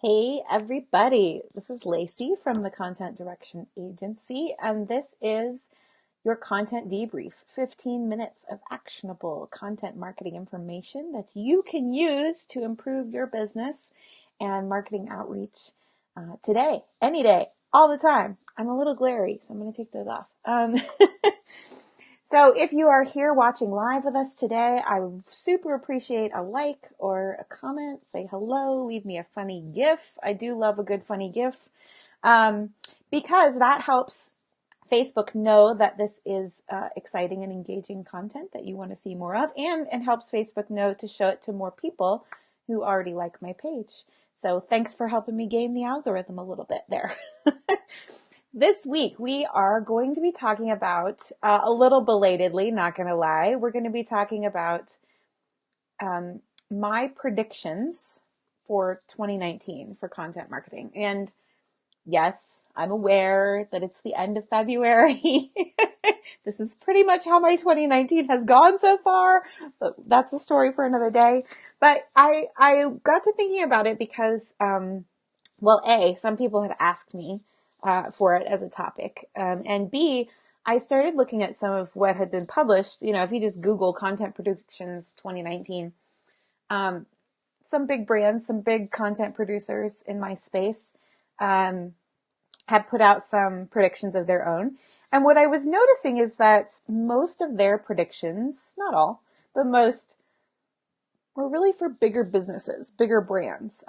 Hey everybody, this is Lacey from the Content Direction Agency, and this is your content debrief 15 minutes of actionable content marketing information that you can use to improve your business and marketing outreach today, any day, all the time. I'm a little glary, so I'm going to take those off. So if you are here watching live with us today, I would super appreciate a like or a comment. Say hello, leave me a funny GIF. I do love a good funny GIF because that helps Facebook know that this is exciting and engaging content that you want to see more of, and helps Facebook know to show it to more people who already like my page. So thanks for helping me game the algorithm a little bit there. This week, we are going to be talking about, a little belatedly, not going to lie, we're going to be talking about my predictions for 2019 for content marketing. And yes, I'm aware that it's the end of February. This is pretty much how my 2019 has gone so far, but that's a story for another day. But I got to thinking about it because, some people had asked me for it as a topic. And B, I started looking at some of what had been published. You know, if you just Google content predictions 2019, some big brands, some big content producers in my space have put out some predictions of their own. And what I was noticing is that most of their predictions, not all, but most, were really for bigger businesses, bigger brands.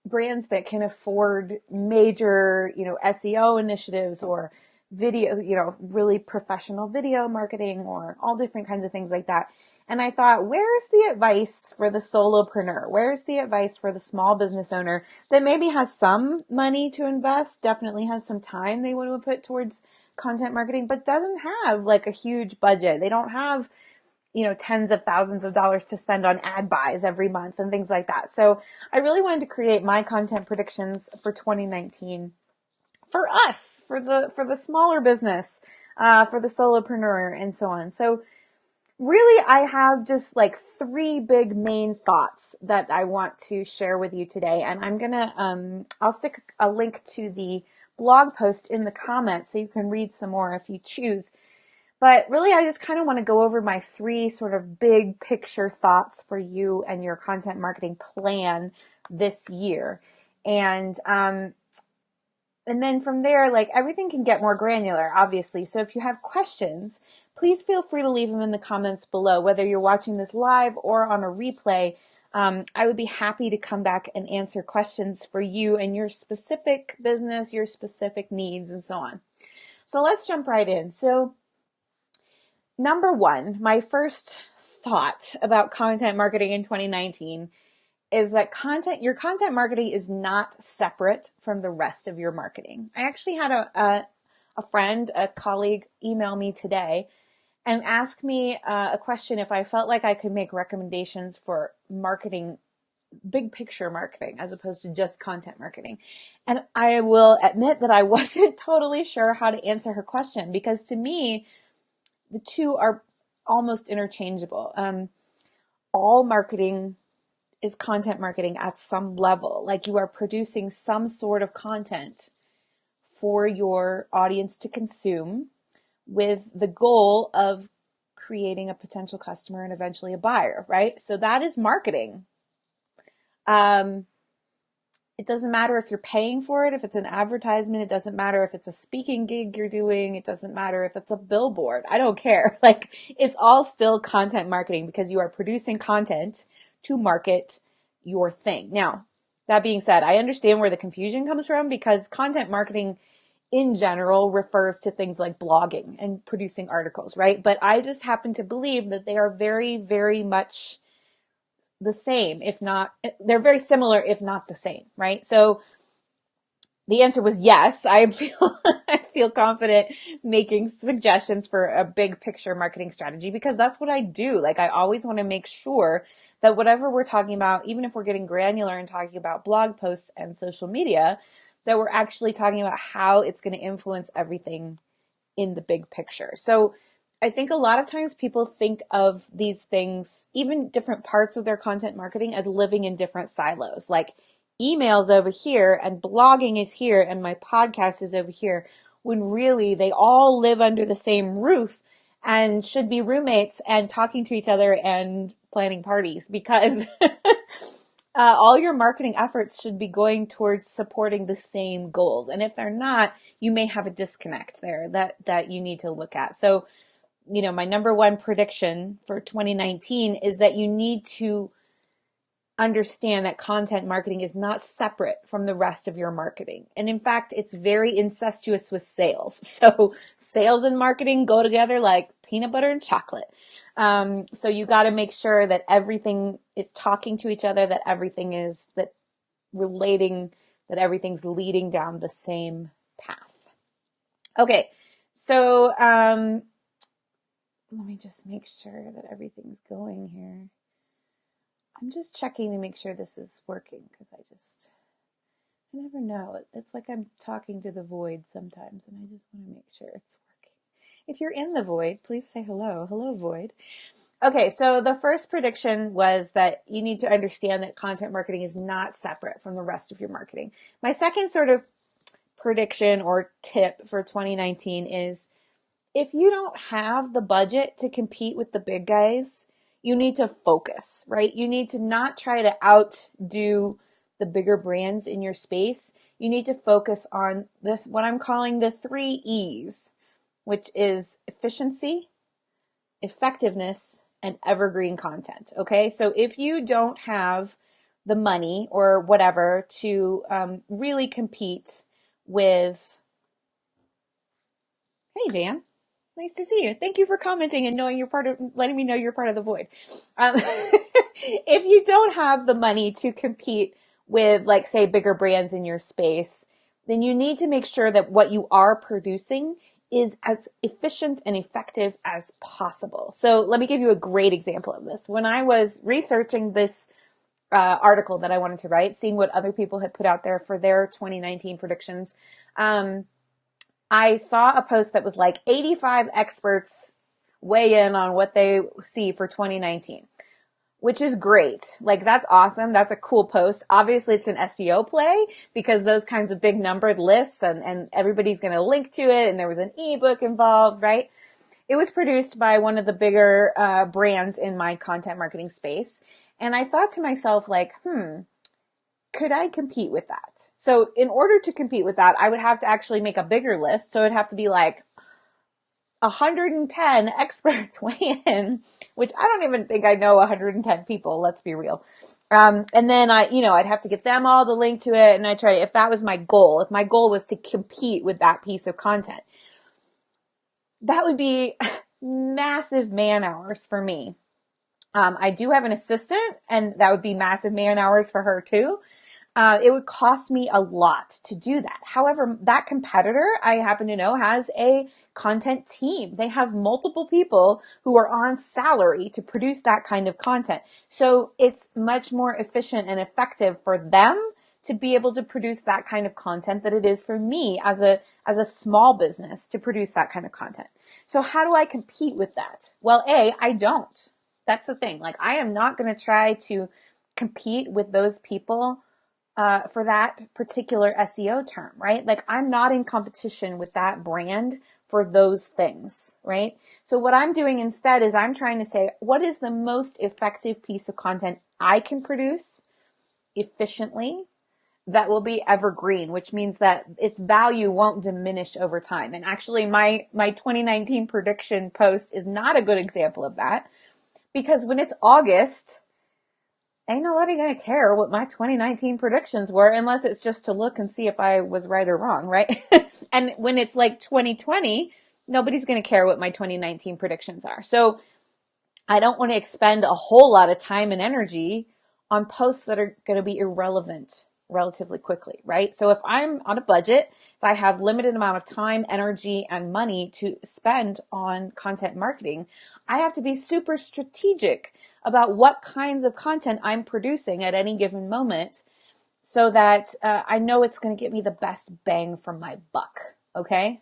Brands that can afford major, SEO initiatives or video, really professional video marketing or all different kinds of things like that. And I thought, where's the advice for the solopreneur? Where's the advice for the small business owner that maybe has some money to invest, definitely has some time they want to put towards content marketing, but doesn't have like a huge budget. They don't have tens of thousands of dollars to spend on ad buys every month and things like that. So I really wanted to create my content predictions for 2019 for us, for the smaller business, for the solopreneur and so on. So really, I have just like three big main thoughts that I want to share with you today. And I'm going to, I'll stick a link to the blog post in the comments so you can read some more if you choose. But really, I just kind of want to go over my three sort of big picture thoughts for you and your content marketing plan this year. And then from there, like everything can get more granular, obviously. So if you have questions, please feel free to leave them in the comments below, whether you're watching this live or on a replay. I would be happy to come back and answer questions for you and your specific business, your specific needs, and so on. So let's jump right in. So number one, my first thought about content marketing in 2019 is that your content marketing is not separate from the rest of your marketing. I actually had a friend, a colleague, email me today and ask me a question if I felt like I could make recommendations for marketing, big picture marketing, as opposed to just content marketing. And I will admit that I wasn't totally sure how to answer her question, because to me, the two are almost interchangeable. All marketing is content marketing at some level. Like you are producing some sort of content for your audience to consume with the goal of creating a potential customer and eventually a buyer, right? So that is marketing. It doesn't matter if you're paying for it, if it's an advertisement. It doesn't matter if it's a speaking gig you're doing. It doesn't matter if it's a billboard. I don't care. Like, it's all still content marketing because you are producing content to market your thing. Now, that being said, I understand where the confusion comes from, because content marketing in general refers to things like blogging and producing articles, right? But I just happen to believe that they are very, very much the same, if not, they're very similar, if not the same, right? So the answer was yes. I feel confident making suggestions for a big picture marketing strategy, because that's what I do. Like, I always want to make sure that whatever we're talking about, even if we're getting granular and talking about blog posts and social media, that we're actually talking about how it's going to influence everything in the big picture. So I think a lot of times people think of these things, even different parts of their content marketing, as living in different silos. Like, emails over here and blogging is here and my podcast is over here, when really they all live under the same roof and should be roommates and talking to each other and planning parties, because all your marketing efforts should be going towards supporting the same goals. And if they're not, you may have a disconnect there that you need to look at. So, my number one prediction for 2019 is that you need to understand that content marketing is not separate from the rest of your marketing. And in fact, it's very incestuous with sales. So sales and marketing go together like peanut butter and chocolate. So you got to make sure that everything is talking to each other, that everything is relating, that everything's leading down the same path. Okay. So, let me just make sure that everything's going here. I'm just checking to make sure this is working, because I never know. It's like I'm talking to the void sometimes, and I just want to make sure it's working. If you're in the void, please say hello. Hello, void. Okay, so the first prediction was that you need to understand that content marketing is not separate from the rest of your marketing. My second sort of prediction or tip for 2019 is, if you don't have the budget to compete with the big guys, you need to focus, right? You need to not try to outdo the bigger brands in your space. You need to focus on what I'm calling the 3 E's, which is efficiency, effectiveness, and evergreen content. Okay. So if you don't have the money or whatever to really compete with, hey, Jan. Nice to see you. Thank you for commenting and letting me know you're part of the void. If you don't have the money to compete with, like, say, bigger brands in your space, then you need to make sure that what you are producing is as efficient and effective as possible. So let me give you a great example of this. When I was researching this article that I wanted to write, seeing what other people had put out there for their 2019 predictions, I saw a post that was like 85 experts weigh in on what they see for 2019, which is great. Like, that's awesome. That's a cool post. Obviously, it's an SEO play, because those kinds of big numbered lists and everybody's going to link to it. And there was an ebook involved, right? It was produced by one of the bigger brands in my content marketing space. And I thought to myself, like, could I compete with that? So in order to compete with that, I would have to actually make a bigger list. So it'd have to be like 110 experts weigh in, which I don't even think I know 110 people. Let's be real. And then I'd have to get them all the link to it. And if that was my goal, if my goal was to compete with that piece of content, that would be massive man hours for me. I do have an assistant, and that would be massive man hours for her too. It would cost me a lot to do that. However, that competitor, I happen to know, has a content team. They have multiple people who are on salary to produce that kind of content. So it's much more efficient and effective for them to be able to produce that kind of content than it is for me as a small business to produce that kind of content. So how do I compete with that? Well, I don't. That's the thing. Like, I am not going to try to compete with those people for that particular SEO term, right? Like, I'm not in competition with that brand for those things, right? So what I'm doing instead is I'm trying to say, what is the most effective piece of content I can produce efficiently that will be evergreen, which means that its value won't diminish over time. And actually, my 2019 prediction post is not a good example of that, because when it's August, ain't nobody going to care what my 2019 predictions were, unless it's just to look and see if I was right or wrong, right? And when it's like 2020, nobody's going to care what my 2019 predictions are. So I don't want to expend a whole lot of time and energy on posts that are going to be irrelevant relatively quickly, right? So if I'm on a budget, if I have limited amount of time, energy, and money to spend on content marketing, I have to be super strategic about what kinds of content I'm producing at any given moment, so that I know it's going to get me the best bang for my buck. Okay.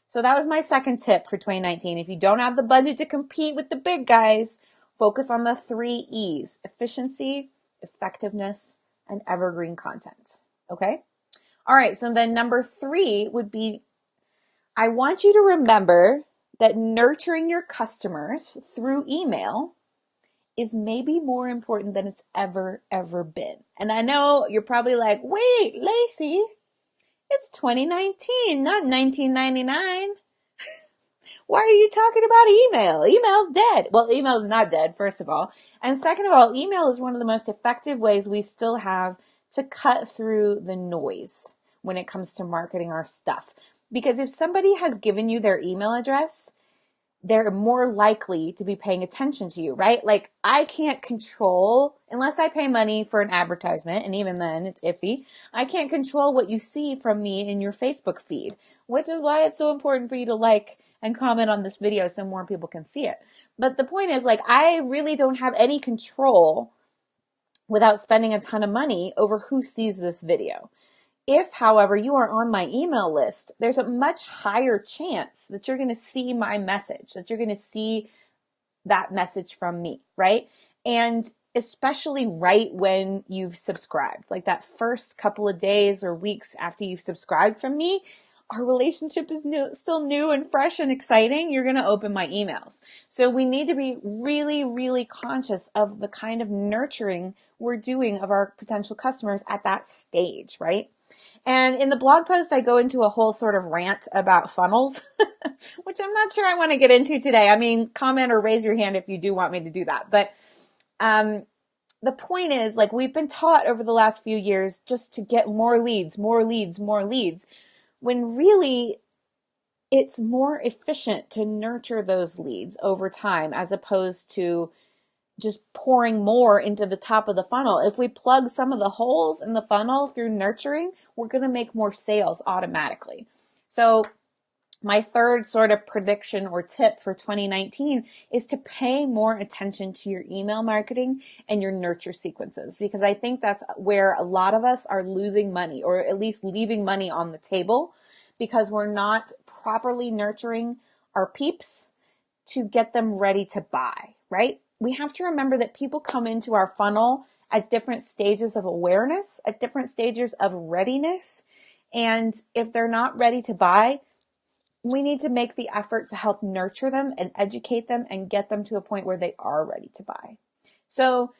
So that was my second tip for 2019. If you don't have the budget to compete with the big guys, focus on the 3 E's: efficiency, effectiveness, and evergreen content. Okay? All right, so then number 3 would be, I want you to remember that nurturing your customers through email is maybe more important than it's ever been. And I know you're probably like, wait, Lacey, it's 2019, not 1999. Why are you talking about email? Email's dead. Well, email's not dead, first of all. And second of all, email is one of the most effective ways we still have to cut through the noise when it comes to marketing our stuff. Because if somebody has given you their email address, they're more likely to be paying attention to you, right? Like, I can't control, unless I pay money for an advertisement, and even then it's iffy, I can't control what you see from me in your Facebook feed, which is why it's so important for you to like and comment on this video so more people can see it. But the point is, like, I really don't have any control without spending a ton of money over who sees this video. If, however, you are on my email list, there's a much higher chance that you're going to see my message, that you're going to see that message from me, right? And especially right when you've subscribed, like that first couple of days or weeks after you've subscribed from me, our relationship is still new and fresh and exciting. You're going to open my emails. So we need to be really, really conscious of the kind of nurturing we're doing of our potential customers at that stage, right? And in the blog post, I go into a whole sort of rant about funnels, which I'm not sure I want to get into today. I mean, comment or raise your hand if you do want me to do that. But the point is, like, we've been taught over the last few years just to get more leads, when really it's more efficient to nurture those leads over time as opposed to just pouring more into the top of the funnel. If we plug some of the holes in the funnel through nurturing, we're going to make more sales automatically. So my third sort of prediction or tip for 2019 is to pay more attention to your email marketing and your nurture sequences, because I think that's where a lot of us are losing money, or at least leaving money on the table, because we're not properly nurturing our peeps to get them ready to buy, right? We have to remember that people come into our funnel at different stages of awareness, at different stages of readiness. And if they're not ready to buy, we need to make the effort to help nurture them and educate them and get them to a point where they are ready to buy. So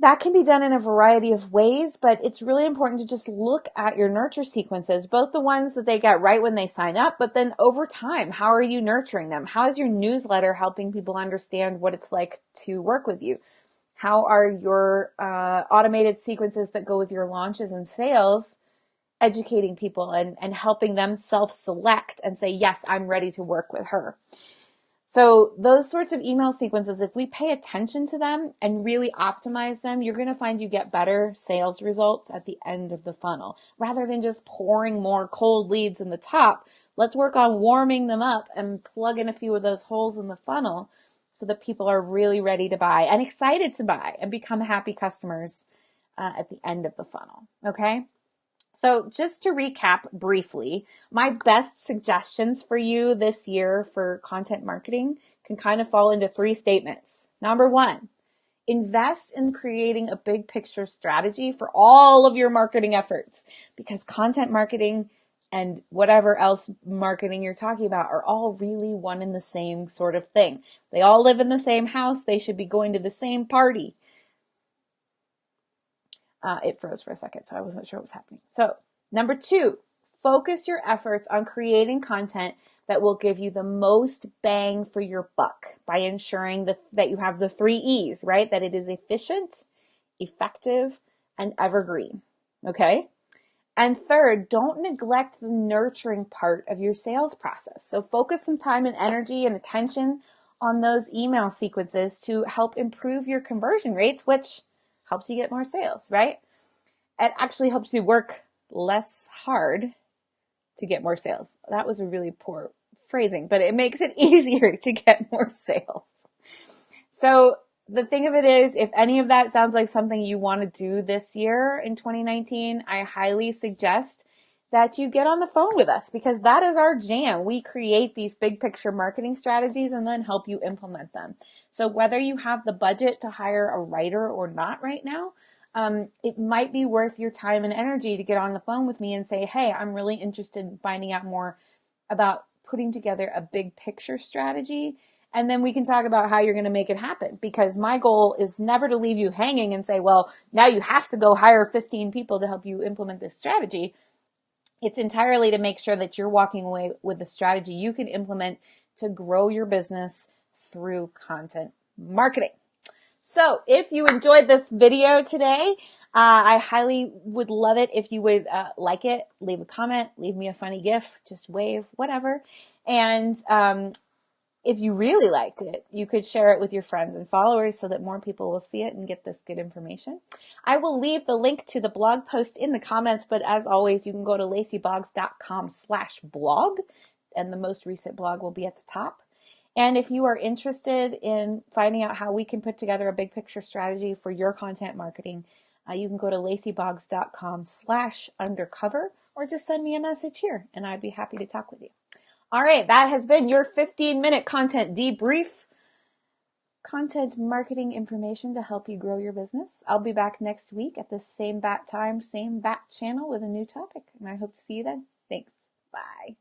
that can be done in a variety of ways, but it's really important to just look at your nurture sequences, both the ones that they get right when they sign up, but then over time, how are you nurturing them? How is your newsletter helping people understand what it's like to work with you? How are your automated sequences that go with your launches and sales educating people and helping them self-select and say, yes, I'm ready to work with her? So those sorts of email sequences, if we pay attention to them and really optimize them, you're going to find you get better sales results at the end of the funnel. Rather than just pouring more cold leads in the top, let's work on warming them up and plug in a few of those holes in the funnel so that people are really ready to buy and excited to buy and become happy customers at the end of the funnel. Okay? So just to recap briefly, my best suggestions for you this year for content marketing can kind of fall into 3 statements. Number 1, invest in creating a big picture strategy for all of your marketing efforts, because content marketing and whatever else marketing you're talking about are all really one and the same sort of thing. They all live in the same house. They should be going to the same party. It froze for a second, so I wasn't sure what was happening. So, number 2, focus your efforts on creating content that will give you the most bang for your buck by ensuring that you have the 3 E's, right? That it is efficient, effective, and evergreen. Okay? And third, don't neglect the nurturing part of your sales process. So focus some time and energy and attention on those email sequences to help improve your conversion rates, which helps you get more sales, right? It actually helps you work less hard to get more sales. That was a really poor phrasing, but it makes it easier to get more sales. So the thing of it is, if any of that sounds like something you want to do this year in 2019, I highly suggest that you get on the phone with us, because that is our jam. We create these big picture marketing strategies and then help you implement them. So whether you have the budget to hire a writer or not right now, it might be worth your time and energy to get on the phone with me and say, hey, I'm really interested in finding out more about putting together a big picture strategy. And then we can talk about how you're going to make it happen. Because my goal is never to leave you hanging and say, well, now you have to go hire 15 people to help you implement this strategy. It's entirely to make sure that you're walking away with a strategy you can implement to grow your business through content marketing. So if you enjoyed this video today, I highly would love it if you would like it, leave a comment, leave me a funny GIF, just wave, whatever. And if you really liked it, you could share it with your friends and followers so that more people will see it and get this good information. I will leave the link to the blog post in the comments, but as always, you can go to lacyboggs.com/blog, and the most recent blog will be at the top. And if you are interested in finding out how we can put together a big picture strategy for your content marketing, you can go to lacyboggs.com/undercover, or just send me a message here and I'd be happy to talk with you. All right, that has been your 15-minute content debrief. Content marketing information to help you grow your business. I'll be back next week at the same bat time, same bat channel with a new topic. And I hope to see you then. Thanks. Bye.